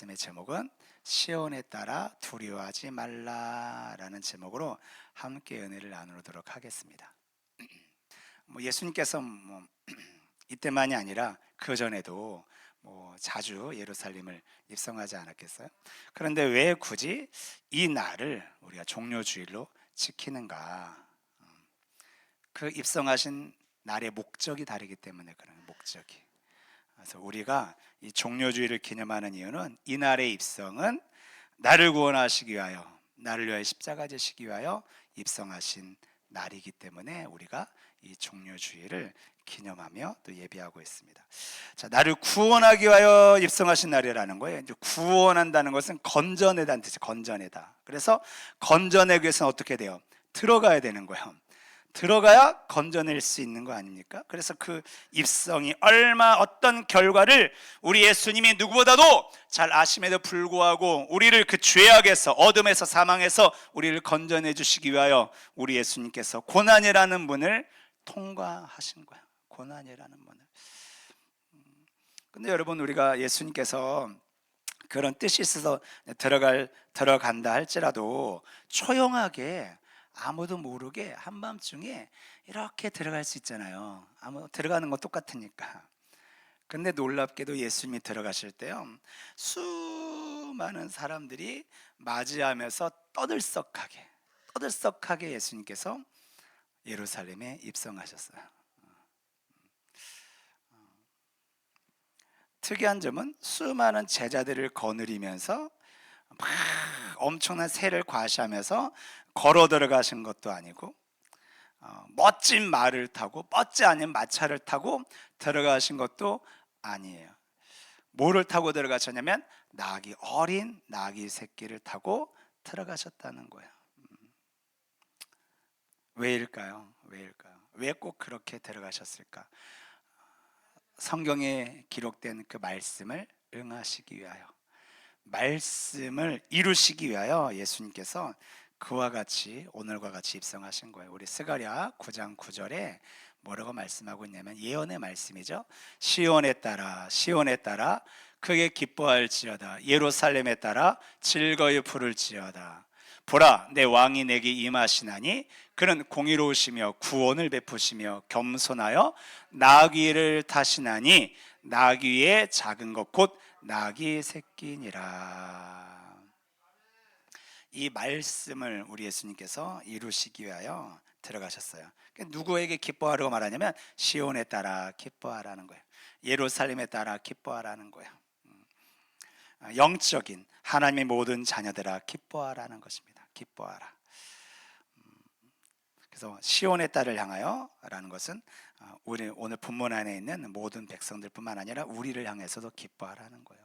말씀의 제목은 시온에 따라 두려워하지 말라라는 제목으로 함께 은혜를 나누도록 하겠습니다. 예수님께서 이때만이 아니라 그 전에도 자주 예루살렘을 입성하지 않았겠어요? 그런데 왜 굳이 이 날을 우리가 종료주일로 지키는가? 그 입성하신 날의 목적이 다르기 때문에 그런 목적이. 그래서 우리가 이 종료주의를 기념하는 이유는 이날의 입성은 나를 구원하시기 위하여, 나를 위하여 십자가 지시기 위하여 입성하신 날이기 때문에 우리가 이 종료주의를 기념하며 또 예배하고 있습니다. 자, 나를 구원하기 위하여 입성하신 날이라는 거예요. 이제 구원한다는 것은 건져내다는 뜻이에요. 건져내다. 그래서 건져내기 위해서는 어떻게 돼요? 들어가야 되는 거예요. 들어가야 건져낼 수 있는 거 아닙니까? 그래서 그 입성이 어떤 결과를 우리 예수님이 누구보다도 잘 아심에도 불구하고 우리를 그 죄악에서, 어둠에서, 사망에서 우리를 건져내 주시기 위하여 우리 예수님께서 고난이라는 문을 통과하신 거야. 고난이라는 문을. 근데 여러분, 우리가 예수님께서 그런 뜻이 있어서 들어간다 할지라도 조용하게 아무도 모르게 한밤중에 이렇게 들어갈 수 있잖아요. 들어가는 거 똑같으니까. 근데 놀랍게도 예수님이 들어가실 때요, 수많은 사람들이 맞이하면서 떠들썩하게 예수님께서 예루살렘에 입성하셨어요. 특이한 점은 수많은 제자들을 거느리면서 막 엄청난 새를 과시하면서 걸어 들어가신 것도 아니고, 멋진 말을 타고 뻗지 않은 마차를 타고 들어가신 것도 아니에요. 뭐를 타고 들어가셨냐면 어린 나귀 새끼를 타고 들어가셨다는 거예요. 왜일까요? 왜 꼭 그렇게 들어가셨을까? 성경에 기록된 그 말씀을 응하시기 위하여, 말씀을 이루시기 위하여 예수님께서 그와 같이, 오늘과 같이 입성하신 거예요. 우리 스가랴 9장 9절에 뭐라고 말씀하고 있냐면, 예언의 말씀이죠. 시온에 따라 크게 기뻐할지어다. 예루살렘에 따라 즐거이 부를지어다. 보라, 내 왕이 내게 임하시나니 그는 공의로우시며 구원을 베푸시며 겸손하여 나귀를 타시나니 나귀의 작은 것 곧 나귀 새끼니라. 이 말씀을 우리 예수님께서 이루시기 위하여 들어가셨어요. 누구에게 기뻐하라고 말하냐면 시온에 따라 기뻐하라는 거예요. 예루살렘에 따라 기뻐하라는 거예요. 영적인 하나님의 모든 자녀들아 기뻐하라는 것입니다. 기뻐하라. 그래서 시온의 딸을 향하여라는 것은 우리 오늘 본문 안에 있는 모든 백성들뿐만 아니라 우리를 향해서도 기뻐하라는 거예요.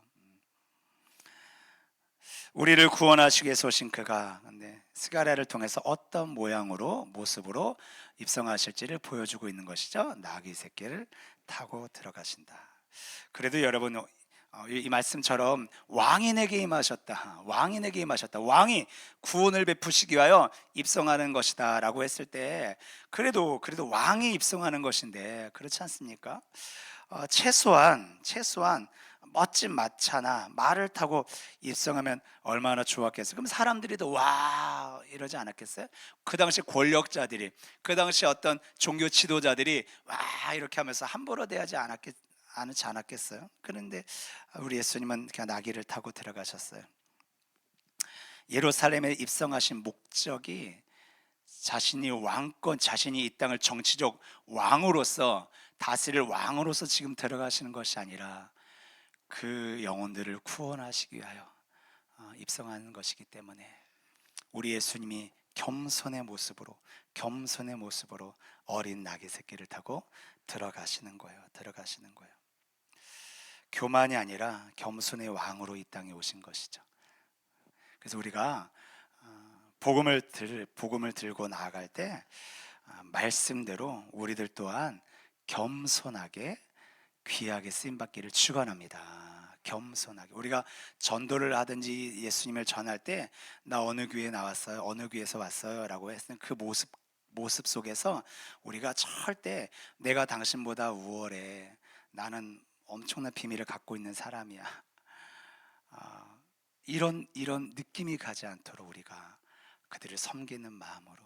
우리를 구원하시기 위해서 오신 그가 스가랴를 통해서 어떤 모습으로 입성하실지를 보여주고 있는 것이죠. 나귀 새끼를 타고 들어가신다. 그래도 여러분, 이 말씀처럼 왕인에게 임하셨다. 왕이 구원을 베푸시기 위하여 입성하는 것이다 라고 했을 때, 그래도 왕이 입성하는 것인데 그렇지 않습니까? 최소한 멋진 마차나 말을 타고 입성하면 얼마나 좋았겠어요. 그럼 사람들이 더 와 이러지 않았겠어요? 그 당시 권력자들이, 그 당시 어떤 종교 지도자들이 와 이렇게 하면서 함부로 대하지 않았겠어요? 그런데 우리 예수님은 그냥 나귀를 타고 들어가셨어요. 예루살렘에 입성하신 목적이 자신이 이 땅을 정치적 왕으로서 다스릴 왕으로서 지금 들어가시는 것이 아니라 그 영혼들을 구원하시기 위하여 입성하는 것이기 때문에 우리 예수님이 겸손의 모습으로 어린 나귀 새끼를 타고 들어가시는 거예요. 교만이 아니라 겸손의 왕으로 이 땅에 오신 것이죠. 그래서 우리가 복음을 들고 나아갈 때 말씀대로 우리들 또한 겸손하게 귀하게 쓰임받기를 축원합니다. 겸손하게. 우리가 전도를 하든지 예수님을 전할 때 나 어느 교회에 나왔어요, 어느 교회에서 왔어요 라고 했을 그 모습 속에서 우리가 절대 내가 당신보다 우월해, 나는 엄청난 비밀을 갖고 있는 사람이야, 이런 느낌이 가지 않도록 우리가 그들을 섬기는 마음으로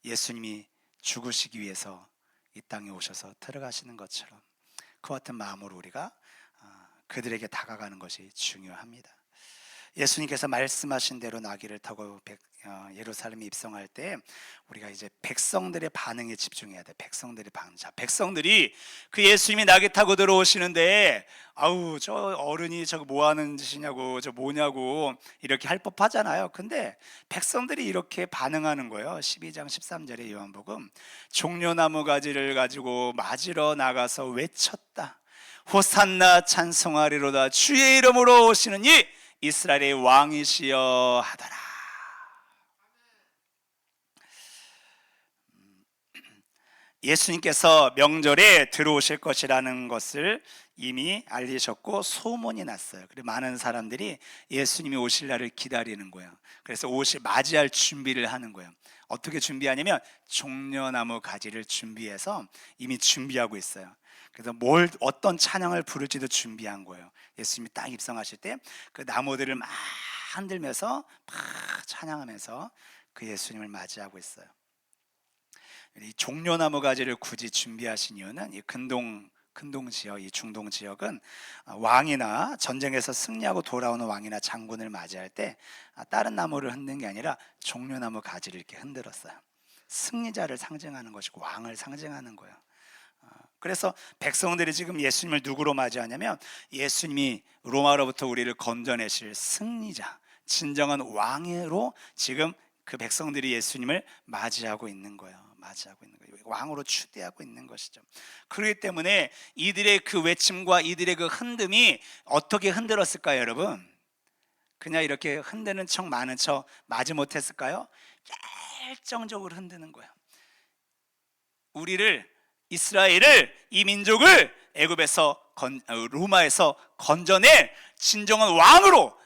예수님이 죽으시기 위해서 이 땅에 오셔서 들어가시는 것처럼 그와 같은 마음으로 우리가 그들에게 다가가는 것이 중요합니다. 예수님께서 말씀하신 대로 나귀를 타고 예루살렘에 입성할 때 우리가 이제 백성들의 반응에 집중해야 돼. 백성들의 반응. 자, 백성들이 그 예수님이 나귀 타고 들어오시는데 아우 저 어른이 저거 뭐 하는 짓이냐고 저 뭐냐고 이렇게 할 법하잖아요. 근데 백성들이 이렇게 반응하는 거예요. 12장 13절의 요한복음, 종려나무 가지를 가지고 맞으러 나가서 외쳤다. 호산나 찬송하리로다. 주의 이름으로 오시는 이 이스라엘의 왕이시여 하더라. 예수님께서 명절에 들어오실 것이라는 것을 이미 알리셨고 소문이 났어요. 그리고 많은 사람들이 예수님이 오실 날을 기다리는 거예요. 그래서 맞이할 준비를 하는 거예요. 어떻게 준비하냐면 종려나무 가지를 준비해서 이미 준비하고 있어요. 그래서 어떤 찬양을 부를지도 준비한 거예요. 예수님이 딱 입성하실 때 그 나무들을 막 흔들면서 막 찬양하면서 그 예수님을 맞이하고 있어요. 이 종려나무 가지를 굳이 준비하신 이유는 이 근동 지역, 이 중동 지역은 왕이나 전쟁에서 승리하고 돌아오는 왕이나 장군을 맞이할 때 다른 나무를 흔든 게 아니라 종려나무 가지를 이렇게 흔들었어요. 승리자를 상징하는 것이고 왕을 상징하는 거예요. 그래서 백성들이 지금 예수님을 누구로 맞이하냐면 예수님이 로마로부터 우리를 건져내실 승리자, 진정한 왕으로 지금 그 백성들이 예수님을 맞이하고 있는 거예요. 왕으로 추대하고 있는 것이죠. 그렇기 때문에 이들의 그 외침과 이들의 그 흔듦이 어떻게 흔들었을까요, 여러분? 그냥 이렇게 흔드는 척 많은 척 마지 못했을까요? 결정적으로 흔드는 거예요. 이스라엘을, 이 민족을 애굽에서 로마에서 건져낼 진정한 왕으로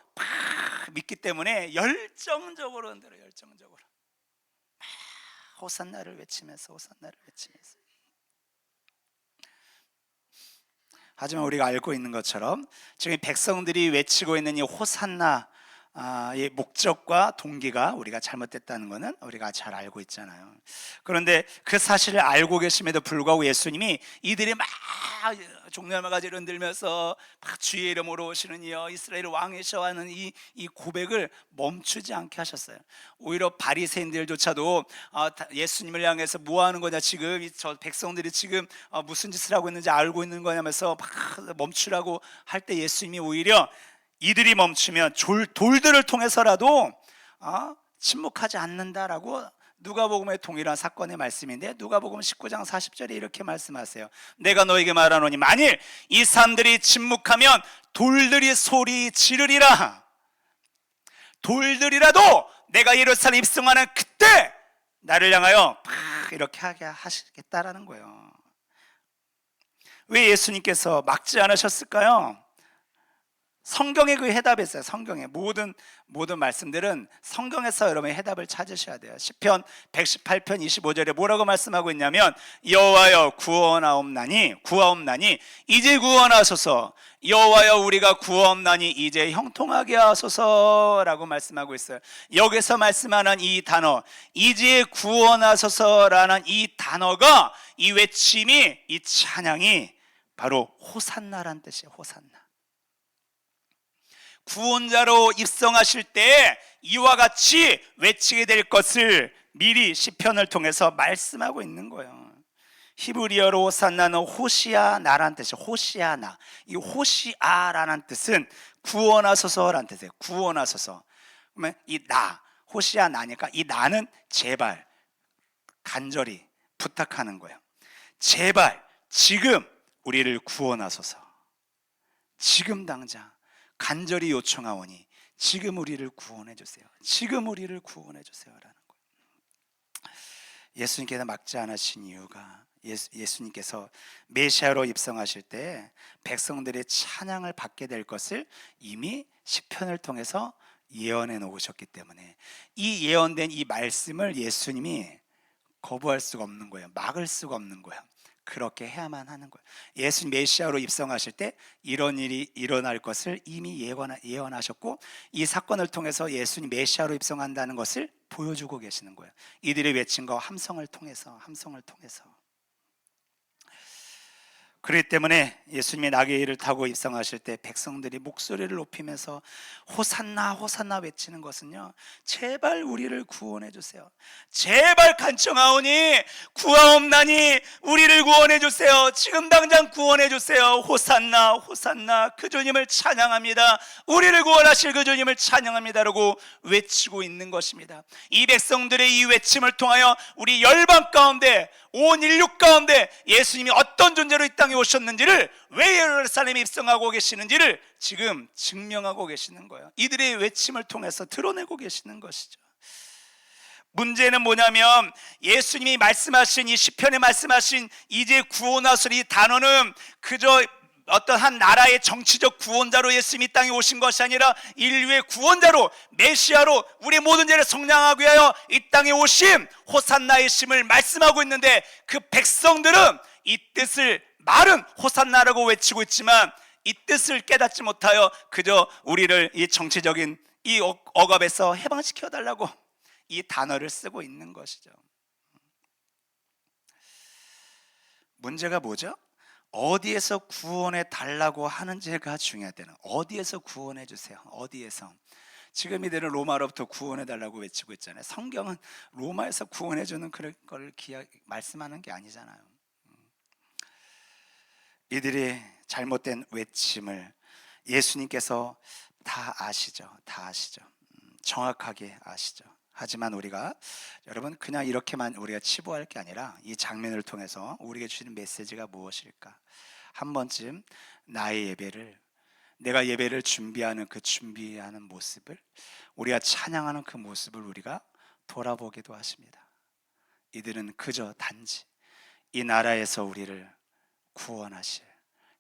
믿기 때문에 열정적으로 흔들어요. 열정적으로 호산나를 외치면서 하지만 우리가 알고 있는 것처럼 지금 백성들이 외치고 있는 이 호산나 의 목적과 동기가 우리가 잘못됐다는 것은 우리가 잘 알고 있잖아요. 그런데 그 사실을 알고 계심에도 불구하고 예수님이 이들이 막 종려나무 가지를 흔들면서 막 주의 이름으로 오시는 이여 이스라엘 왕이시여 하는 이 고백을 멈추지 않게 하셨어요. 오히려 바리새인들조차도 예수님을 향해서 뭐 하는 거냐, 지금 저 백성들이 지금 무슨 짓을 하고 있는지 알고 있는 거냐면서 막 멈추라고 할 때 예수님이 오히려 이들이 멈추면 돌들을 통해서라도 침묵하지 않는다라고 누가복음의 동일한 사건의 말씀인데 누가복음 19장 40절에 이렇게 말씀하세요. 내가 너에게 말하노니 만일 이 사람들이 침묵하면 돌들이 소리 지르리라. 돌들이라도 내가 예루살렘 입성하는 그때 나를 향하여 이렇게 하게 하시겠다라는 거예요. 왜 예수님께서 막지 않으셨을까요? 성경에 그 해답이 있어요. 성경에 모든 말씀들은 성경에서 여러분의 해답을 찾으셔야 돼요. 시편 118편 25절에 뭐라고 말씀하고 있냐면 여호와여 구하옵나니 이제 구원하소서. 여호와여 우리가 구하옵나니 이제 형통하게 하소서라고 말씀하고 있어요. 여기서 말씀하는 이 단어 이제 구원하소서라는 이 단어가, 이 외침이, 이 찬양이 바로 호산나란 뜻이에요. 호산나. 구원자로 입성하실 때 이와 같이 외치게 될 것을 미리 시편을 통해서 말씀하고 있는 거예요. 히브리어로 호산나는 호시아나라는 뜻이에요. 호시아나. 이 호시아라는 뜻은 구원하소서라는 뜻이에요. 구원하소서. 그러면 이 호시아나니까 이 나는 제발 간절히 부탁하는 거예요. 제발 지금 우리를 구원하소서. 지금 당장 간절히 요청하오니 지금 우리를 구원해 주세요. 지금 우리를 구원해 주세요라는 거예요. 예수님께서 막지 않으신 이유가 예수님께서 메시아로 입성하실 때 백성들의 찬양을 받게 될 것을 이미 시편을 통해서 예언해 놓으셨기 때문에 이 예언된 이 말씀을 예수님이 거부할 수가 없는 거예요. 막을 수가 없는 거예요. 그렇게 해야만 하는 거예요. 예수님 메시아로 입성하실 때 이런 일이 일어날 것을 이미 예언하셨고, 이 사건을 통해서 예수님 메시아로 입성한다는 것을 보여주고 계시는 거예요. 이들이 외친 거 함성을 통해서. 그렇기 때문에 예수님이 나귀를 타고 입성하실 때 백성들이 목소리를 높이면서 호산나 호산나 외치는 것은요, 제발 우리를 구원해 주세요, 제발 간청하오니 구하옵나니 우리를 구원해 주세요, 지금 당장 구원해 주세요, 호산나 호산나 그 주님을 찬양합니다, 우리를 구원하실 그 주님을 찬양합니다라고 외치고 있는 것입니다. 이 백성들의 이 외침을 통하여 우리 열방 가운데, 온 인류 가운데 예수님이 어떤 존재로 이 땅에 오셨는지를, 왜 예루살렘에 입성하고 계시는지를 지금 증명하고 계시는 거예요. 이들의 외침을 통해서 드러내고 계시는 것이죠. 문제는 뭐냐면, 예수님이 말씀하신 이 시편에 말씀하신 이제 구원하소서, 이 단어는 그저 어떤 한 나라의 정치적 구원자로 예수님이 땅에 오신 것이 아니라 인류의 구원자로, 메시아로 우리 모든 죄를 속량하기 위하여 이 땅에 오심, 호산나의 심을 말씀하고 있는데, 그 백성들은 이 뜻을, 말은 호산나라고 외치고 있지만 이 뜻을 깨닫지 못하여 그저 우리를 이 정치적인 이 억압에서 해방시켜 달라고 이 단어를 쓰고 있는 것이죠. 문제가 뭐죠? 어디에서 구원해 달라고 하는지가 중요하다는, 어디에서 구원해 주세요, 어디에서. 지금 이들은 로마로부터 구원해 달라고 외치고 있잖아요. 성경은 로마에서 구원해 주는 그런 걸 말씀하는 게 아니잖아요. 이들이 잘못된 외침을 예수님께서 다 아시죠. 정확하게 아시죠. 하지만 우리가, 여러분, 그냥 이렇게만 우리가 치부할 게 아니라 이 장면을 통해서 우리에게 주시는 메시지가 무엇일까? 한 번쯤 나의 예배를, 내가 예배를 준비하는 그 준비하는 모습을, 우리가 찬양하는 그 모습을 우리가 돌아보기도 하십니다. 이들은 그저 단지 이 나라에서 우리를 구원하실,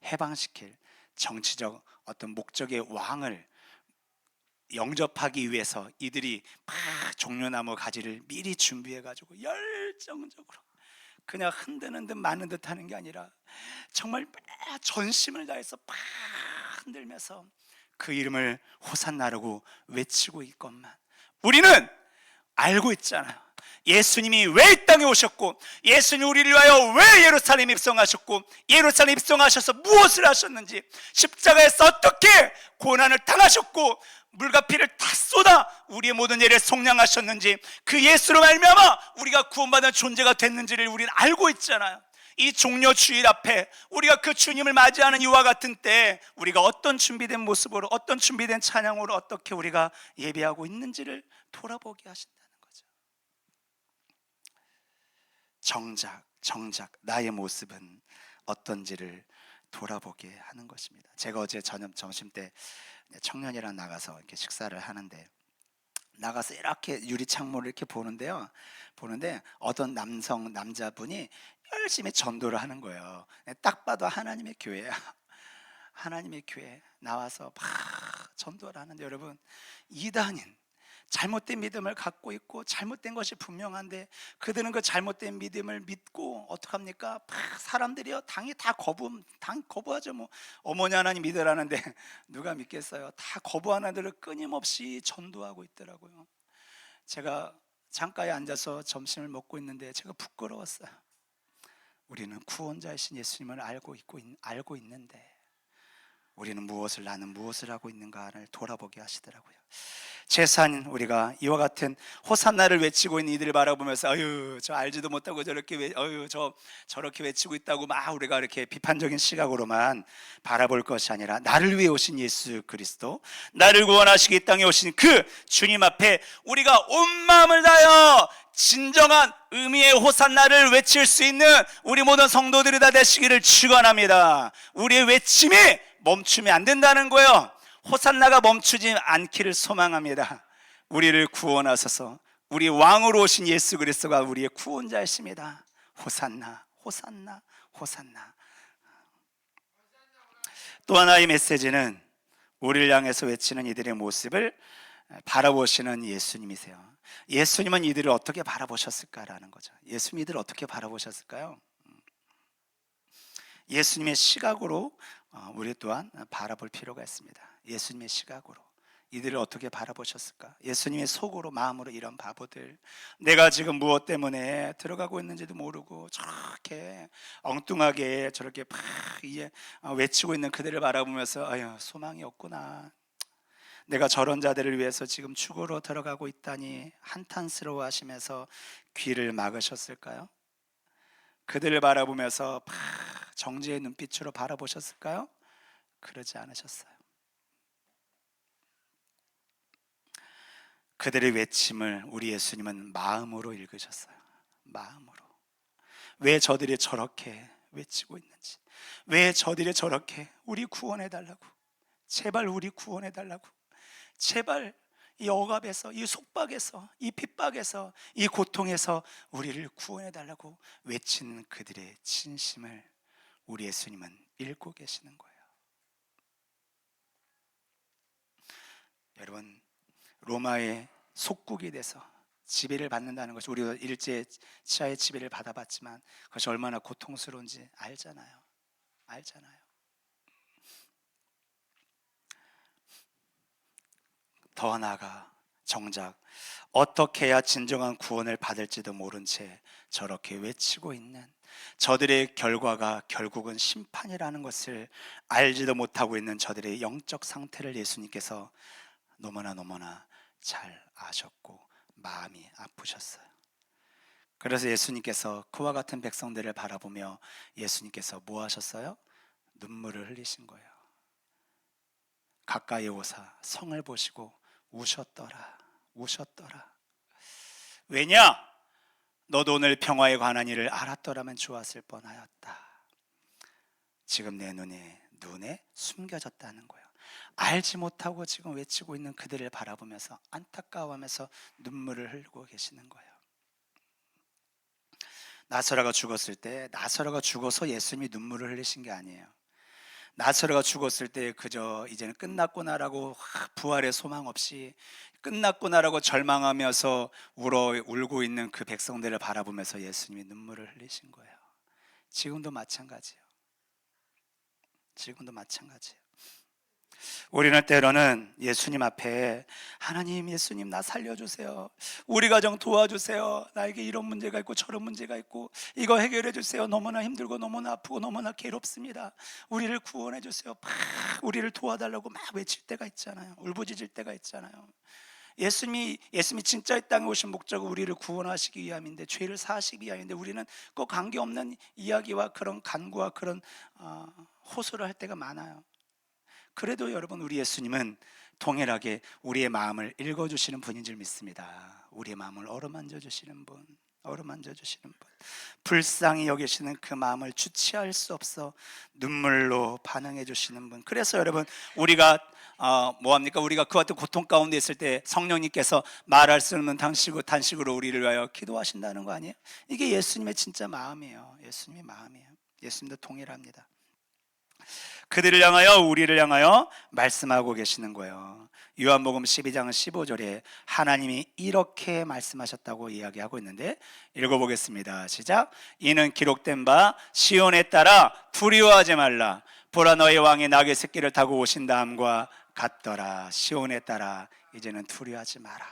해방시킬 정치적 어떤 목적의 왕을 영접하기 위해서 이들이 막 종려나무 가지를 미리 준비해가지고 열정적으로 그냥 흔드는 듯 마는 듯 하는 게 아니라 정말 전심을 다해서 막 흔들면서 그 이름을 호산나라고 외치고 있건만, 우리는 알고 있잖아요. 예수님이 왜 이 땅에 오셨고, 예수님이 우리를 위하여 왜 예루살렘에 입성하셨고, 예루살렘에 입성하셔서 무엇을 하셨는지, 십자가에서 어떻게 고난을 당하셨고 물과 피를 다 쏟아 우리의 모든 죄를 속량하셨는지, 그 예수로 말미암아 우리가 구원받은 존재가 됐는지를 우리는 알고 있잖아요. 이 종려 주일 앞에 우리가 그 주님을 맞이하는 이와 같은 때 우리가 어떤 준비된 모습으로, 어떤 준비된 찬양으로 어떻게 우리가 예배하고 있는지를 돌아보게 하신다는 거죠. 정작 나의 모습은 어떤지를 돌아보게 하는 것입니다. 제가 어제 점심 때 청년이랑 나가서 이렇게 식사를 하는데, 나가서 이렇게 유리 창문을 이렇게 보는데 어떤 남자분이 열심히 전도를 하는 거예요. 딱 봐도 하나님의 교회야. 하나님의 교회 나와서 막 전도를 하는데, 여러분, 이단인 잘못된 믿음을 갖고 있고 잘못된 것이 분명한데, 그들은 그 잘못된 믿음을 믿고 어떡합니까? 사람들이요, 당이 다 거부하죠. 뭐 어머니 하나님 믿으라는데 누가 믿겠어요? 다 거부하는 애들을 끊임없이 전도하고 있더라고요. 제가 창가에 앉아서 점심을 먹고 있는데 제가 부끄러웠어요. 우리는 구원자이신 예수님을 알고 있는데 우리는 나는 무엇을 하고 있는가를 돌아보게 하시더라고요. 제사는 우리가 이와 같은 호산나를 외치고 있는 이들을 바라보면서 저 알지도 못하고 저렇게 외치고 있다고 막 우리가 이렇게 비판적인 시각으로만 바라볼 것이 아니라, 나를 위해 오신 예수 그리스도, 나를 구원하시기 이 땅에 오신 그 주님 앞에 우리가 온 마음을 다하여 진정한 의미의 호산나를 외칠 수 있는 우리 모든 성도들이 다 되시기를 축원합니다. 우리의 외침이 멈추면 안 된다는 거예요. 호산나가 멈추지 않기를 소망합니다. 우리를 구원하소서. 우리 왕으로 오신 예수 그리스도가 우리의 구원자이십니다. 호산나, 호산나, 호산나. 또 하나의 메시지는 우리를 향해서 외치는 이들의 모습을 바라보시는 예수님이세요. 예수님은 이들을 어떻게 바라보셨을까라는 거죠. 예수님 이들을 어떻게 바라보셨을까요? 예수님의 시각으로 우리 또한 바라볼 필요가 있습니다. 예수님의 시각으로 이들을 어떻게 바라보셨을까? 예수님의 속으로 마음으로 이런 바보들, 내가 지금 무엇 때문에 들어가고 있는지도 모르고 저렇게 엉뚱하게 저렇게 막 외치고 있는 그들을 바라보면서 아유, 소망이 없구나, 내가 저런 자들을 위해서 지금 죽으러 들어가고 있다니 한탄스러워 하시면서 귀를 막으셨을까요? 그들을 바라보면서 정죄의 눈빛으로 바라보셨을까요? 그러지 않으셨어요. 그들의 외침을 우리 예수님은 마음으로 읽으셨어요. 마음으로. 왜 저들이 저렇게 외치고 있는지, 왜 저들이 저렇게 우리 구원해달라고, 제발 우리 구원해달라고, 제발 이 억압에서, 이 속박에서, 이 핍박에서, 이 고통에서 우리를 구원해달라고 외치는 그들의 진심을 우리 예수님은 읽고 계시는 거예요. 여러분, 로마의 속국이 돼서 지배를 받는다는 것이, 우리가 일제 치하의 지배를 받아봤지만 그것이 얼마나 고통스러운지 알잖아요. 더 나아가 정작 어떻게 해야 진정한 구원을 받을지도 모른 채 저렇게 외치고 있는 저들의 결과가 결국은 심판이라는 것을 알지도 못하고 있는 저들의 영적 상태를 예수님께서 너무나 잘 아셨고 마음이 아프셨어요. 그래서 예수님께서 그와 같은 백성들을 바라보며 예수님께서 뭐 하셨어요? 눈물을 흘리신 거예요. 가까이 오사 성을 보시고 우셨더라. 왜냐? 너도 오늘 평화에 관한 일을 알았더라면 좋았을 뻔하였다. 지금 내 눈에 숨겨졌다는 거예요. 알지 못하고 지금 외치고 있는 그들을 바라보면서 안타까워하면서 눈물을 흘리고 계시는 거예요. 나사로가 죽었을 때, 나사로가 죽어서 예수님이 눈물을 흘리신 게 아니에요. 나사로가 죽었을 때 그저 이제는 끝났구나라고, 부활의 소망 없이 끝났구나라고 절망하면서 울고 있는 그 백성들을 바라보면서 예수님이 눈물을 흘리신 거예요. 지금도 마찬가지예요. 우리는 때로는 예수님 앞에 하나님, 예수님 나 살려주세요, 우리 가정 도와주세요, 나에게 이런 문제가 있고 저런 문제가 있고 이거 해결해 주세요, 너무나 힘들고 너무나 아프고 너무나 괴롭습니다, 우리를 구원해 주세요, 막 우리를 도와달라고 막 외칠 때가 있잖아요. 울부짖을 때가 있잖아요. 예수님이 진짜 이 땅에 오신 목적은 우리를 구원하시기 위함인데, 죄를 사하시기 위함인데, 우리는 꼭 관계없는 이야기와 그런 간구와 그런 호소를 할 때가 많아요. 그래도 여러분, 우리 예수님은 동일하게 우리의 마음을 읽어주시는 분인 줄 믿습니다. 우리의 마음을 어루만져 주시는 분, 불쌍히 여기시는 그 마음을 주체할 수 없어 눈물로 반응해 주시는 분. 그래서 여러분, 우리가 뭐합니까? 우리가 그 같은 고통 가운데 있을 때 성령님께서 말할 수 없는 단식으로 우리를 위하여 기도하신다는 거 아니에요? 이게 예수님의 진짜 마음이에요. 예수님도 동일합니다. 그들을 향하여, 우리를 향하여 말씀하고 계시는 거예요. 요한복음 12장 15절에 하나님이 이렇게 말씀하셨다고 이야기하고 있는데, 읽어보겠습니다. 시작. 이는 기록된 바 시온에 따라 두려워하지 말라, 보라 너의 왕이 나귀 새끼를 타고 오신다함과 같더라. 시온에 따라 이제는 두려워하지 마라.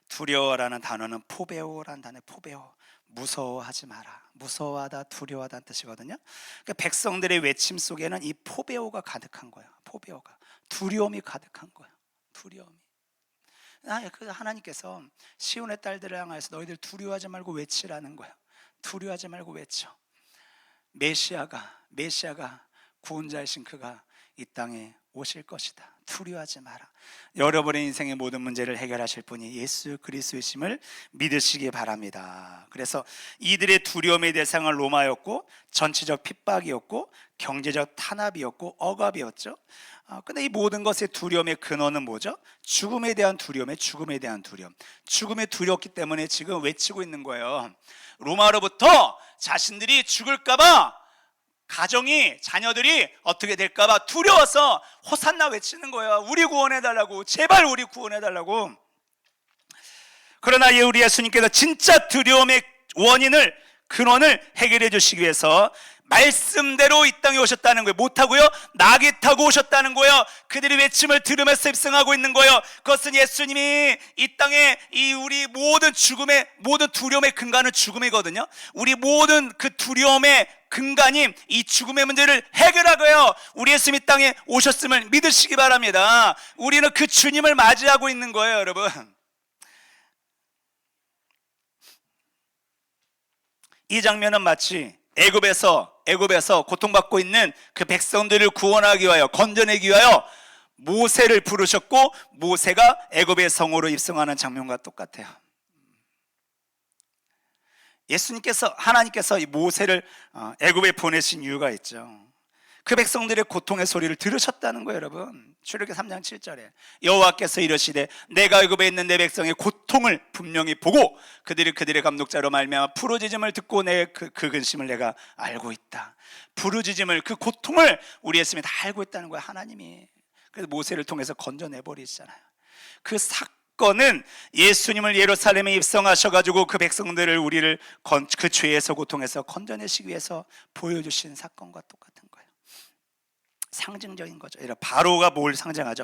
두려워라는 단어는 포베오라는 단어예요. 포베오. 무서워하지 마라. 무서워하다, 두려워하다는 뜻이거든요. 그러니까 백성들의 외침 속에는 이 포베오가 가득한 거예요. 두려움이 가득한 거예요. 하나님께서 시온의 딸들을 향해서 너희들 두려워하지 말고 외치라는 거예요. 두려워하지 말고 외쳐. 메시아가 구원자이신 그가 이 땅에 오실 것이다. 두려워하지 마라. 여러분의 인생의 모든 문제를 해결하실 분이 예수 그리스도이심을 믿으시기 바랍니다. 그래서 이들의 두려움의 대상은 로마였고, 전체적 핍박이었고, 경제적 탄압이었고, 억압이었죠. 근데 이 모든 것의 두려움의 근원은 뭐죠? 죽음에 대한 두려움. 죽음에 두렵기 때문에 지금 외치고 있는 거예요. 로마로부터 자신들이 죽을까봐, 가정이, 자녀들이 어떻게 될까봐 두려워서 호산나 외치는 거예요. 우리 구원해달라고, 제발 우리 구원해달라고. 그러나 우리 예수님께서 진짜 두려움의 원인을 근원을 해결해 주시기 위해서 말씀대로 이 땅에 오셨다는 거예요. 못하고요, 나귀 타고 오셨다는 거예요. 그들이 외침을 들으면서 입성하고 있는 거예요. 그것은 예수님이 이 땅에 이 우리 모든 죽음의, 모든 두려움의 근간은 죽음이거든요. 우리 모든 그 두려움의 근간인 이 죽음의 문제를 해결하고요, 우리 예수님 이 땅에 오셨음을 믿으시기 바랍니다. 우리는 그 주님을 맞이하고 있는 거예요, 여러분. 이 장면은 마치 애굽에서 고통받고 있는 그 백성들을 구원하기 위하여, 건져내기 위하여 모세를 부르셨고, 모세가 애굽의 성으로 입성하는 장면과 똑같아요. 하나님께서 이 모세를 애굽에 보내신 이유가 있죠. 그 백성들의 고통의 소리를 들으셨다는 거예요, 여러분. 출애굽기 3장 7절에 여호와께서 이르시되 내가 애굽에 있는 내 백성의 고통을 분명히 보고 그들이 그들의 감독자로 말미암아 부르짖음을 듣고 내 그 근심을 내가 알고 있다. 부르짖음을, 그 고통을 우리 예수님이 다 알고 있다는 거예요, 하나님이. 그래서 모세를 통해서 건져내버리시잖아요. 그 사건은 예수님을 예루살렘에 입성하셔가지고 그 백성들을, 우리를 그 죄에서, 고통에서 건져내시기 위해서 보여주신 사건과 똑같은 거예요. 상징적인 거죠. 바로가 뭘 상징하죠?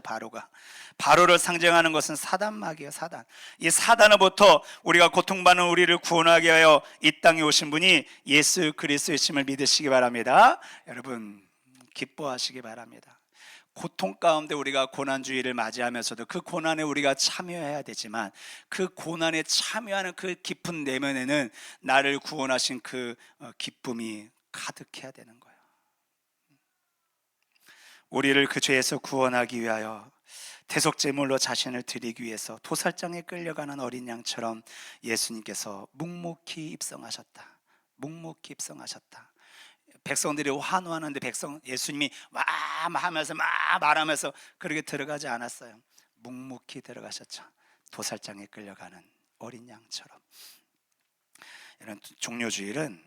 바로를 상징하는 것은 사단막이에요. 사단. 이 사단으로부터 우리가 고통받는 우리를 구원하게 하여 이 땅에 오신 분이 예수 그리스도이심을 믿으시기 바랍니다. 여러분, 기뻐하시기 바랍니다. 고통 가운데 우리가 고난주의를 맞이하면서도 그 고난에 우리가 참여해야 되지만, 그 고난에 참여하는 그 깊은 내면에는 나를 구원하신 그 기쁨이 가득해야 되는 거예요. 우리를 그 죄에서 구원하기 위하여 대속제물로 자신을 드리기 위해서 도살장에 끌려가는 어린 양처럼 예수님께서 묵묵히 입성하셨다. 묵묵히 입성하셨다. 백성들이 환호하는데 예수님이 와 하면서 막 말하면서 그렇게 들어가지 않았어요. 묵묵히 들어가셨죠. 도살장에 끌려가는 어린 양처럼. 이런 종료주일은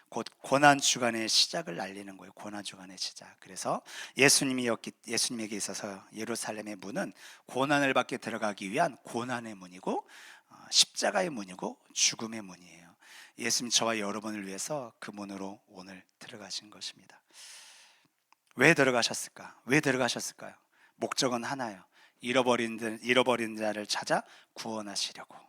곧 고난주간의 시작을 알리는 거예요. 고난주간의 시작. 그래서 예수님에게 있어서 예루살렘의 문은 고난을 받게 들어가기 위한 고난의 문이고, 십자가의 문이고, 죽음의 문이에요. 예수님 저와 여러분을 위해서 그 문으로 오늘 들어가신 것입니다. 왜 들어가셨을까요? 목적은 하나예요. 잃어버린 자를 찾아 구원하시려고.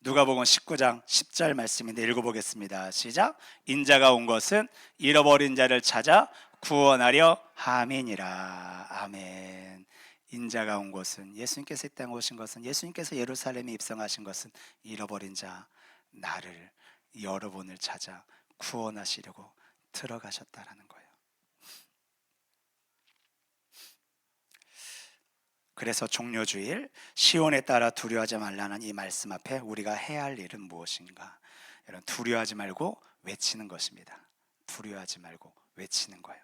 누가복음 19장 10절 말씀인데 읽어보겠습니다. 시작. 인자가 온 것은 잃어버린 자를 찾아 구원하려 함이니라. 아멘. 인자가 온 것은, 예수님께서 이 땅에 오신 것은, 예수님께서 예루살렘에 입성하신 것은 잃어버린 자, 나를, 여러분을 찾아 구원하시려고 들어가셨다라는 거예요. 그래서 종료주일, 시온에 따라 두려워하지 말라는 이 말씀 앞에 우리가 해야 할 일은 무엇인가? 여러분, 두려워하지 말고 외치는 것입니다. 두려워하지 말고 외치는 거예요.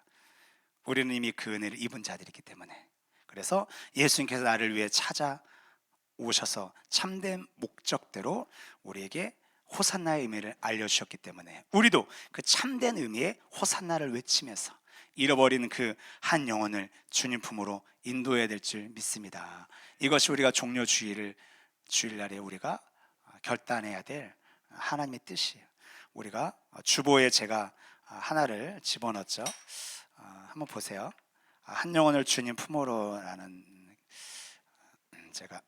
우리는 이미 그 은혜를 입은 자들이기 때문에. 그래서 예수님께서 나를 위해 찾아오셔서 참된 목적대로 우리에게 호산나의 의미를 알려주셨기 때문에, 우리도 그 참된 의미의 호산나를 외치면서 잃어버린 그 한 영혼을 주님 품으로 인도해야 될 줄 믿습니다. 이것이 우리가 주일날에 우리가 결단해야 될 하나님의 뜻이에요. 우리가 주보에 제가 하나를 집어넣었죠. 한번 보세요. 한 영혼을 주님 품으로라는, 제가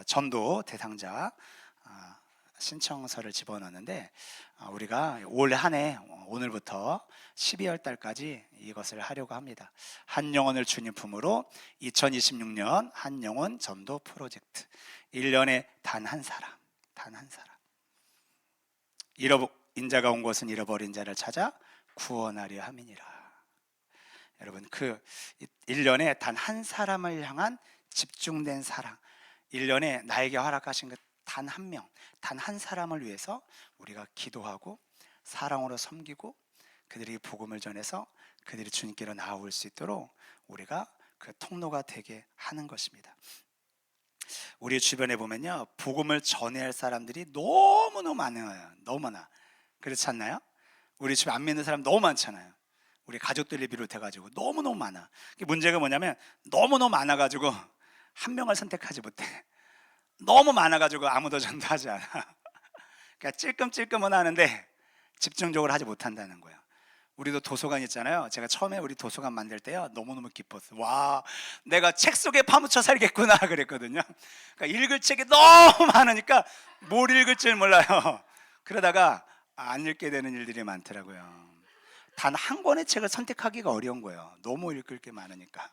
전도 대상자 신청서를 집어넣었는데, 우리가 올 한 해, 오늘부터 12월 달까지 이것을 하려고 합니다. 한 영혼을 주님 품으로 2026년 한 영혼 전도 프로젝트. 1년에 단 한 사람. 인자가 온 것은 잃어버린 자를 찾아 구원하려 함이니라. 여러분, 그 1년에 단 한 사람을 향한 집중된 사랑, 1년에 나에게 허락하신 그 단 한 명, 단 한 사람을 위해서 우리가 기도하고 사랑으로 섬기고 그들에게 복음을 전해서 그들이 주님께로 나아올 수 있도록 우리가 그 통로가 되게 하는 것입니다. 우리 주변에 보면요, 복음을 전해야 할 사람들이 너무너무 많아요. 너무나. 그렇지 않나요? 우리 집에 안 믿는 사람 너무 많잖아요. 우리 가족들을 비롯해가지고 너무너무 많아. 문제가 뭐냐면 너무너무 많아가지고 한 명을 선택하지 못해. 너무 많아가지고 아무도 전도하지 않아. 그러니까 찔끔찔끔은 하는데 집중적으로 하지 못한다는 거예요. 우리도 도서관 있잖아요. 제가 처음에 우리 도서관 만들 때요, 너무너무 기뻤어. 와, 내가 책 속에 파묻혀 살겠구나 그랬거든요. 그러니까 읽을 책이 너무 많으니까 뭘 읽을 줄 몰라요. 그러다가 안 읽게 되는 일들이 많더라고요. 단 한 권의 책을 선택하기가 어려운 거예요. 너무 읽을 게 많으니까.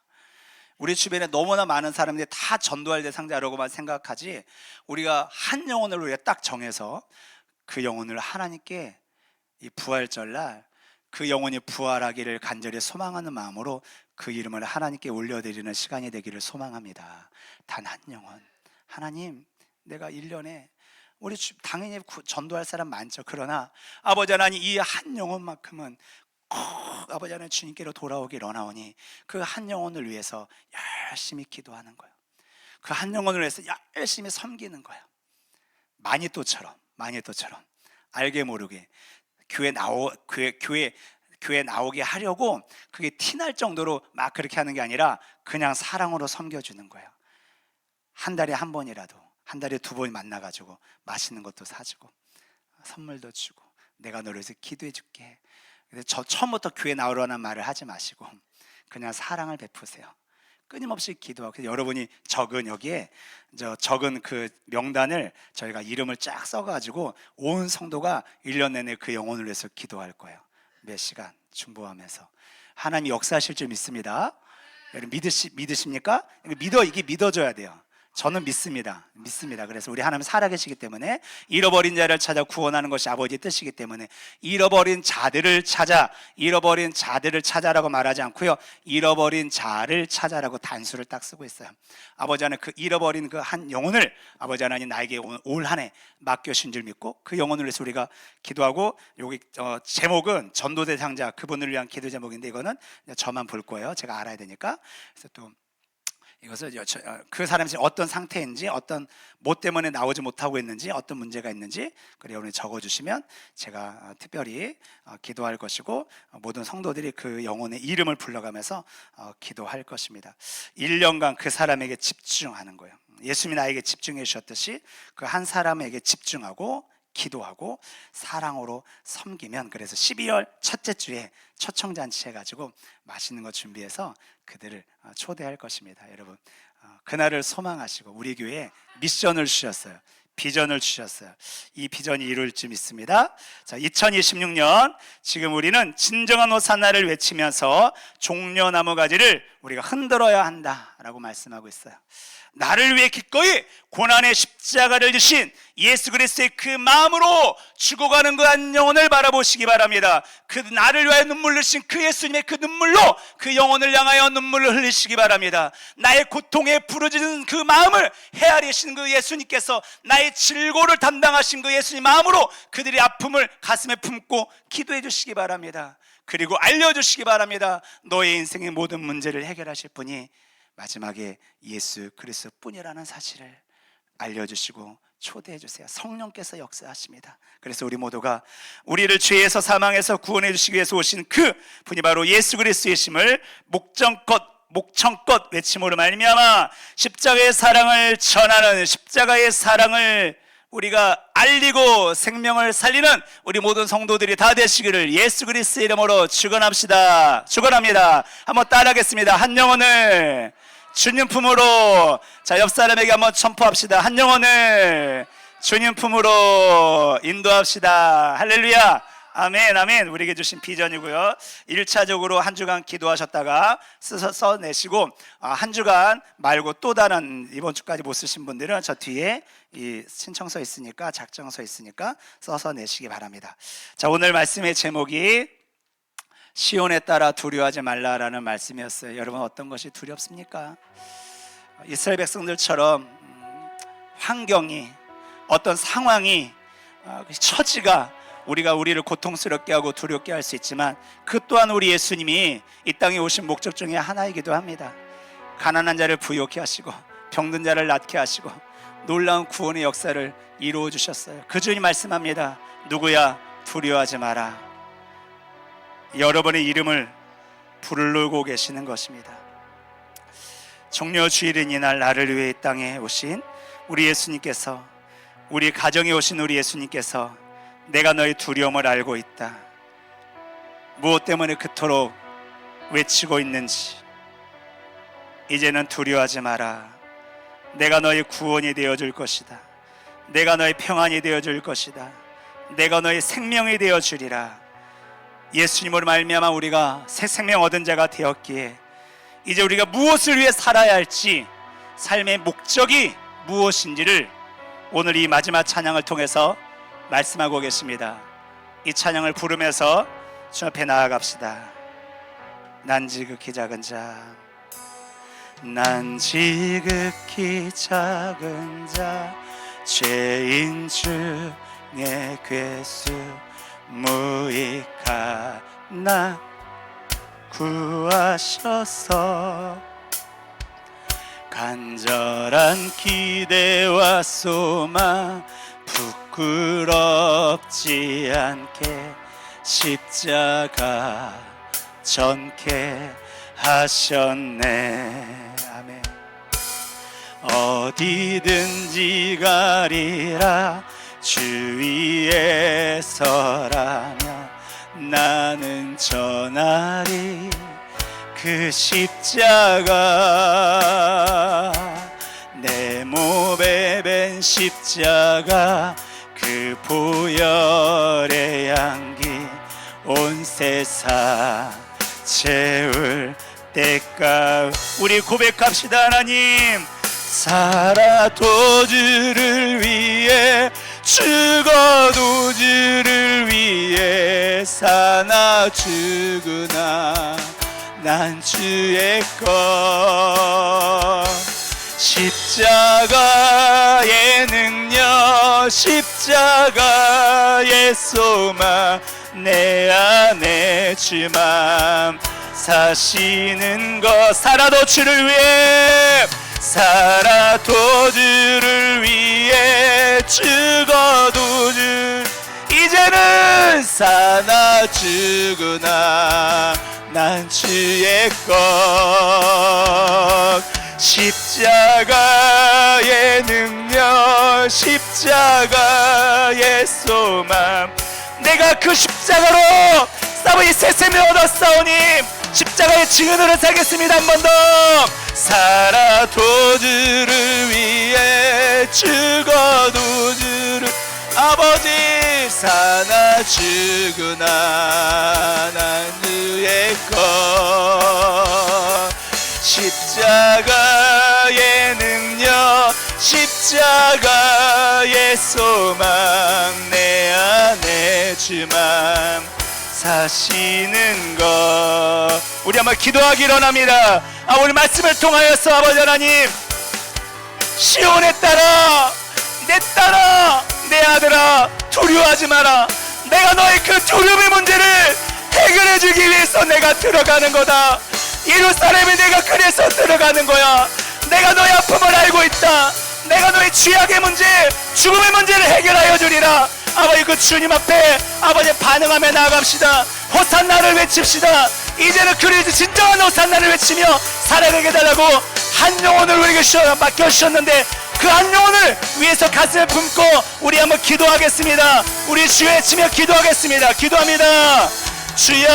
우리 주변에 너무나 많은 사람들이 다 전도할 대상자라고만 생각하지, 우리가 한 영혼을 우리가 딱 정해서 그 영혼을 하나님께 이 부활절날 그 영혼이 부활하기를 간절히 소망하는 마음으로 그 이름을 하나님께 올려드리는 시간이 되기를 소망합니다. 단 한 영혼, 하나님, 내가 1년에 우리 당연히 전도할 사람 많죠. 그러나 아버지 하나님, 이 한 영혼만큼은 꼭 아버지 하나님 주님께로 돌아오길 원하오니 그 한 영혼을 위해서 열심히 기도하는 거예요. 그 한 영혼을 위해서 열심히 섬기는 거예요. 마니또처럼 알게 모르게 교회 나오게 하려고 그게 티날 정도로 막 그렇게 하는 게 아니라 그냥 사랑으로 섬겨주는 거예요. 한 달에 한 번이라도, 한 달에 2번 만나가지고 맛있는 것도 사주고 선물도 주고, 내가 너를 위해서 기도해 줄게. 저 처음부터 교회 나오라는 말을 하지 마시고 그냥 사랑을 베푸세요. 끊임없이 기도하고, 여러분이 적은 여기에 적은 그 명단을 저희가 이름을 쫙 써가지고 온 성도가 1년 내내 그 영혼을 위해서 기도할 거예요. 몇 시간 중보하면서 하나님이 역사하실 줄 믿습니다. 여러분 믿으십니까? 이게 믿어져야 돼요. 저는 믿습니다. 그래서 우리 하나님 살아계시기 때문에 잃어버린 자를 찾아 구원하는 것이 아버지의 뜻이기 때문에 잃어버린 자들을 찾아라고 말하지 않고요, 잃어버린 자를 찾아라고 단수를 딱 쓰고 있어요. 아버지 하나님, 그 잃어버린 그 한 영혼을 아버지 하나님 나에게 올 한 해 맡겨신 줄 믿고 그 영혼을 위해서 우리가 기도하고, 여기 제목은 전도 대상자, 그분을 위한 기도 제목인데 이거는 저만 볼 거예요. 제가 알아야 되니까. 그래서 또 이것을 그 사람이 어떤 상태인지, 어떤 뭐 때문에 나오지 못하고 있는지, 어떤 문제가 있는지 그래 여러분이 적어주시면 제가 특별히 기도할 것이고, 모든 성도들이 그 영혼의 이름을 불러가면서 기도할 것입니다. 1년간 그 사람에게 집중하는 거예요. 예수님이 나에게 집중해 주셨듯이 그 한 사람에게 집중하고 기도하고 사랑으로 섬기면, 그래서 12월 첫째 주에 초청잔치 해가지고 맛있는 거 준비해서 그들을 초대할 것입니다. 여러분, 그날을 소망하시고 우리 교회에 미션을 주셨어요. 비전을 주셨어요. 이 비전이 이룰 줄 믿습니다. 자, 2026년 지금 우리는 진정한 호산나를 외치면서 종려나무 가지를 우리가 흔들어야 한다라고 말씀하고 있어요. 나를 위해 기꺼이 고난의 십자가를 지신 예수 그리스도의 그 마음으로 죽어가는 그 한 영혼을 바라보시기 바랍니다. 그 나를 위하여 눈물 흘리신 그 예수님의 그 눈물로 그 영혼을 향하여 눈물을 흘리시기 바랍니다. 나의 고통에 부르짖는 그 마음을 헤아리신 그 예수님께서 나의 질고를 담당하신 그 예수님 마음으로 그들의 아픔을 가슴에 품고 기도해 주시기 바랍니다. 그리고 알려주시기 바랍니다. 너의 인생의 모든 문제를 해결하실 분이 마지막에 예수 그리스도 뿐이라는 사실을 알려주시고 초대해 주세요. 성령께서 역사하십니다. 그래서 우리 모두가 우리를 죄에서 사망에서 구원해 주시기 위해서 오신 그 분이 바로 예수 그리스도이심을 목청껏 외침으로 말미암아 십자가의 사랑을 전하는, 십자가의 사랑을 우리가 알리고 생명을 살리는 우리 모든 성도들이 다 되시기를 예수 그리스도의 이름으로 축원합니다. 한번 따라하겠습니다. 한 영혼을 주님 품으로. 자, 옆 사람에게 한번 선포합시다. 한 영혼을 주님 품으로 인도합시다. 할렐루야. 아멘. 우리에게 주신 비전이고요. 1차적으로 한 주간 기도하셨다가 써내시고, 한 주간 말고 또 다른 이번 주까지 못 쓰신 분들은 저 뒤에 이 신청서 있으니까, 작정서 있으니까 써서 내시기 바랍니다. 자, 오늘 말씀의 제목이 시온에 따라 두려워하지 말라라는 말씀이었어요. 여러분, 어떤 것이 두렵습니까? 이스라엘 백성들처럼 환경이, 어떤 상황이, 처지가 우리를 고통스럽게 하고 두렵게 할 수 있지만, 그 또한 우리 예수님이 이 땅에 오신 목적 중에 하나이기도 합니다. 가난한 자를 부유케 하시고 병든 자를 낫게 하시고 놀라운 구원의 역사를 이루어 주셨어요. 그 주님 말씀합니다. 누구야? 두려워하지 마라. 여러분의 이름을 부르고 계시는 것입니다. 종려 주일인 이날 나를 위해 이 땅에 오신 우리 예수님께서, 우리 가정에 오신 우리 예수님께서 내가 너의 두려움을 알고 있다, 무엇 때문에 그토록 외치고 있는지 이제는 두려워하지 마라. 내가 너의 구원이 되어줄 것이다. 내가 너의 평안이 되어줄 것이다. 내가 너의 생명이 되어주리라. 예수님으로 말미암아 우리가 새 생명 얻은 자가 되었기에 이제 우리가 무엇을 위해 살아야 할지, 삶의 목적이 무엇인지를 오늘 이 마지막 찬양을 통해서 말씀하고 계십니다. 이 찬양을 부르면서 주 앞에 나아갑시다. 난 지극히 작은 자, 난 지극히 작은 자, 죄인 중에 괴수 무익한 나 구하셔서 간절한 기대와 소망 부끄럽지 않게 십자가 전케 하셨네. 아멘. 어디든지 가리라 주위에 서라면 나는 전하리 그 십자가, 내 몸에 밴 십자가, 그 보혈의 향기 온 세상 채울 때까지. 우리 고백합시다. 하나님, 살아도 주를 위해 죽어도 주를 위해 사나 죽으나 난 주의 것. 십자가의 능력, 십자가의 소망, 내 안에 주만 사시는 것. 살아도 주를 위해, 살아도 주를 위해 죽어도 주, 이제는 사나 죽으나 난 주의 것. 십자가의 능력, 십자가의 소망, 내가 그 십자가로 싸우니 새 생명 얻었사오니 십자가의 증인으로 살겠습니다. 한 번 더. 살아도 주를 위해 죽어도 주를, 아버지 사나 죽으나 난 주의 것. 십자가의 능력, 십자가의 소망, 내 안에 주만 사시는 것. 우리 한번 기도하기 원합니다. 오늘 말씀을 통하여서 아버지 하나님, 시온의 딸아, 내 딸아, 내 아들아, 두려워하지 마라. 내가 너의 그 두려움의 문제를 해결해 주기 위해서 내가 들어가는 거다. 예루살렘에 내가 그래서 들어가는 거야. 내가 너의 아픔을 알고 있다. 내가 너의 죄악의 문제, 죽음의 문제를 해결하여 주리라. 아버지, 그 주님 앞에 아버지 반응하며 나아갑시다. 호산나를 외칩시다. 이제는 그리스도 진정한 호산나를 외치며 살아가게 해달라고 한 영혼을 우리에게 맡겨주셨는데 그 한 영혼을 위해서 가슴에 품고 우리 한번 기도하겠습니다. 우리 주여 외치며 기도하겠습니다. 기도합니다. 주여,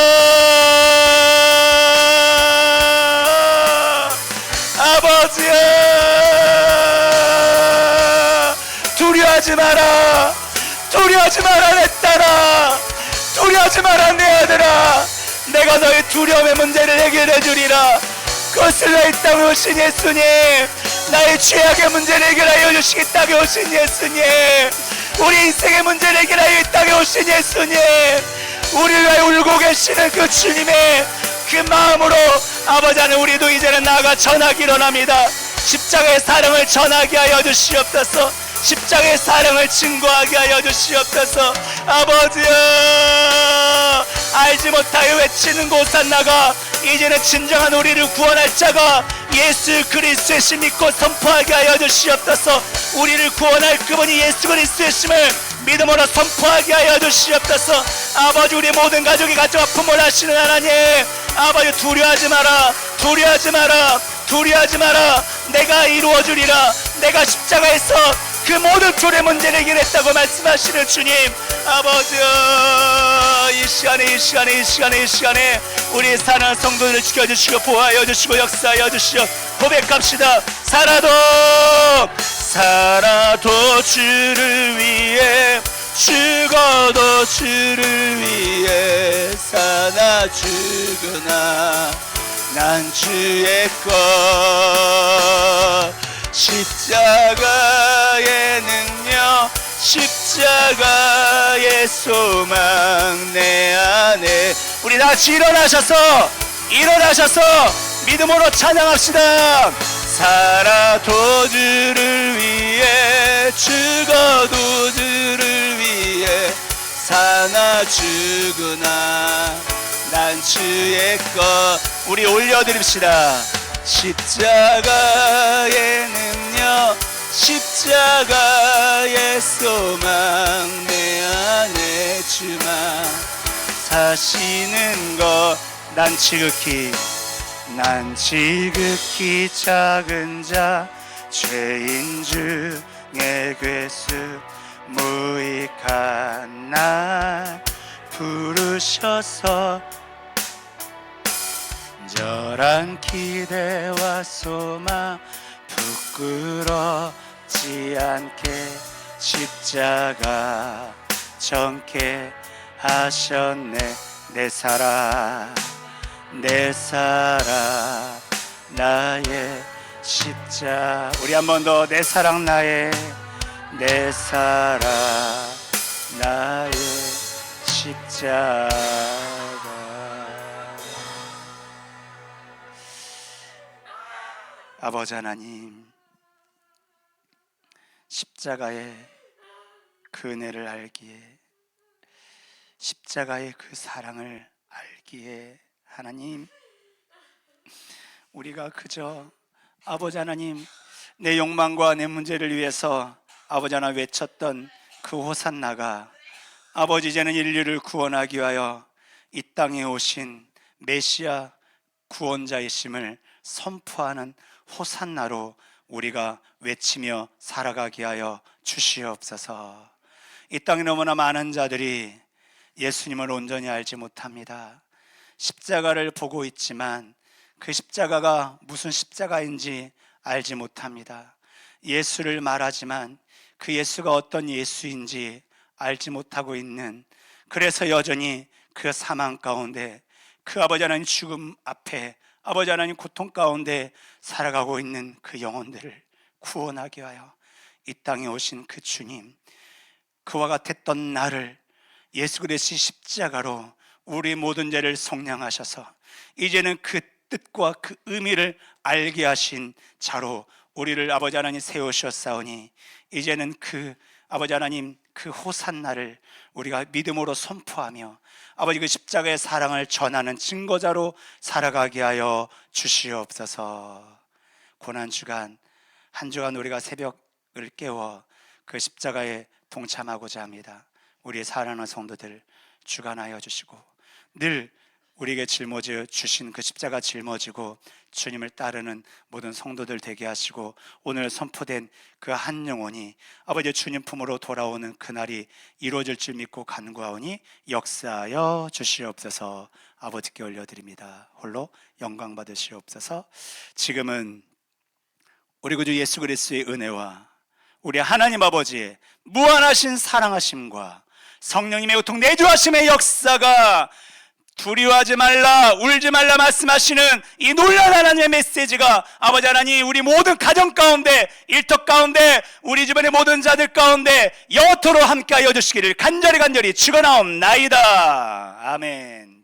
아버지야, 두려워하지 마라. 두려워하지 마라 내 딸아. 두려워하지 마라 내 아들아. 내가 너의 두려움의 문제를 해결해 주리라. 거슬러 이 땅에 오신 예수님, 나의 죄악의 문제를 해결하여 주시기 땅에 오신 예수님, 우리 인생의 문제를 해결하여 이 땅에 오신 예수님, 우리를 위해 울고 계시는 그 주님의 그 마음으로 아버지 하나님, 우리도 이제는 나아가 전하기 원합니다. 십자가의 사랑을 전하게 하여 주시옵소서. 십자가의 사랑을 증거하게 하여 주시옵소서. 아버지여, 알지 못하여 외치는 호산나가 이제는 진정한 우리를 구원할 자가 예수 그리스도의 믿고 선포하게 하여 주시옵소서. 우리를 구원할 그분이 예수 그리스도의 심을 믿음으로 선포하게 하여 주시옵소서. 아버지, 우리 모든 가족이 가족 아픔을 하시는 하나님, 아버지 두려워하지 마라. 두려워하지 마라. 두려워하지 마라. 내가 이루어주리라. 내가 십자가에서 그 모든 불의 문제를 해결했다고 말씀하시는 주님, 아버지, 이 시간에 우리 사랑하는 성도들을 지켜주시고 보호하여 주시고 역사하여 주시고 고백합시다. 살아도 주를 위해, 죽어도 주를 위해, 사나 죽으나 난 주의 것. 십자가의 능력, 십자가의 소망 내 안에. 우리 다같이 일어나셔서 믿음으로 찬양합시다. 살아도 주를 위해, 죽어도 주를 위해, 사나 죽으나 난 주의 것. 우리 올려드립시다. 십자가의 능력, 십자가의 소망 내 안에 주만 사시는 것. 난 지극히 작은 자, 죄인 중에 괴수 무익한 날 부르셔서 절한 기대와 소망 부끄럽지 않게 십자가 정케 하셨네. 내 사랑 나의 십자가. 우리 한 번 더. 내 사랑 나의 십자가. 아버지 하나님, 십자가의 그 은혜를 알기에, 십자가의 그 사랑을 알기에 하나님, 우리가 그저 아버지 하나님 내 욕망과 내 문제를 위해서 아버지 하나 외쳤던 그 호산나가 아버지 이제는 인류를 구원하기 위하여 이 땅에 오신 메시아 구원자이심을 선포하는 호산나로 우리가 외치며 살아가게 하여 주시옵소서. 이 땅에 너무나 많은 자들이 예수님을 온전히 알지 못합니다. 십자가를 보고 있지만 그 십자가가 무슨 십자가인지 알지 못합니다. 예수를 말하지만 그 예수가 어떤 예수인지 알지 못하고 있는, 그래서 여전히 그 사망 가운데, 그 아버지 하나님 죽음 앞에, 아버지 하나님 고통 가운데 살아가고 있는 그 영혼들을 구원하게 하여 이 땅에 오신 그 주님, 그와 같았던 나를 예수 그리스도의 십자가로 우리 모든 죄를 속량하셔서 이제는 그 뜻과 그 의미를 알게 하신 자로 우리를 아버지 하나님 세우셨사오니, 이제는 그 아버지 하나님 그 호산나를 우리가 믿음으로 선포하며 아버지 그 십자가의 사랑을 전하는 증거자로 살아가게 하여 주시옵소서. 고난주간 한 주간 우리가 새벽을 깨워 그 십자가에 동참하고자 합니다. 우리의 사랑하는 성도들 주관하여 주시고, 늘 우리에게 짊어져 주신 그 십자가 짊어지고 주님을 따르는 모든 성도들 되게 하시고, 오늘 선포된 그 한 영혼이 아버지 주님 품으로 돌아오는 그날이 이루어질 줄 믿고 간구하오니 역사하여 주시옵소서. 아버지께 올려드립니다. 홀로 영광 받으시옵소서. 지금은 우리 구주 예수 그리스도의 은혜와 우리 하나님 아버지의 무한하신 사랑하심과 성령님의 고통 내주하심의 역사가, 두려워하지 말라, 울지 말라 말씀하시는 이 놀라운 하나님의 메시지가 아버지 하나님 우리 모든 가정 가운데, 일터 가운데, 우리 주변의 모든 자들 가운데 영원토록 함께하여 주시기를 간절히 축원하옵나이다. 아멘.